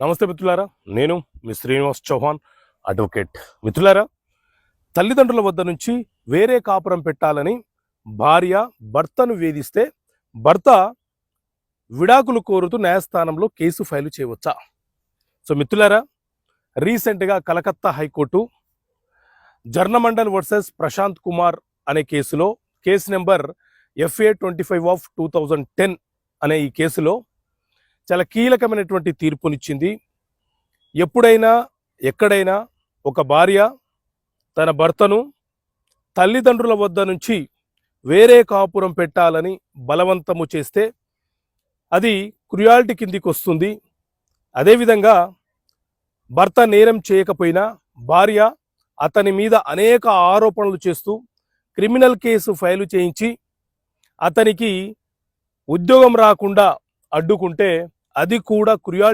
నమస్తే మిత్రులారా, నేను మీ శ్రీనివాస్ చౌహాన్ అడ్వకేట్. మిత్రులారా, తల్లిదండ్రుల వద్ద నుంచి వేరే కాపురం పెట్టాలని భార్య భర్తను వేధిస్తే భర్త విడాకులు కోరుతూ న్యాయస్థానంలో కేసు ఫైల్ చేయవచ్చా? సో మిత్రులారా, రీసెంట్గా కలకత్తా హైకోర్టు జర్నమండల్ వర్సెస్ ప్రశాంత్ కుమార్ అనే కేసులో కేసు నెంబర్ FA25/2010 అనే ఈ కేసులో చాలా కీలకమైనటువంటి తీర్పునిచ్చింది. ఎప్పుడైనా ఎక్కడైనా ఒక భార్య తన భర్తను తల్లిదండ్రుల వద్ద నుంచి వేరే కాపురం పెట్టాలని బలవంతము చేస్తే అది క్రుయాలిటీ కిందికి వస్తుంది. అదేవిధంగా భర్త నేరం చేయకపోయినా భార్య అతని మీద అనేక ఆరోపణలు చేస్తూ క్రిమినల్ కేసు ఫైలు చేయించి అతనికి ఉద్యోగం రాకుండా అడ్డుకుంటే అది కూడా క్రుయాలిటీ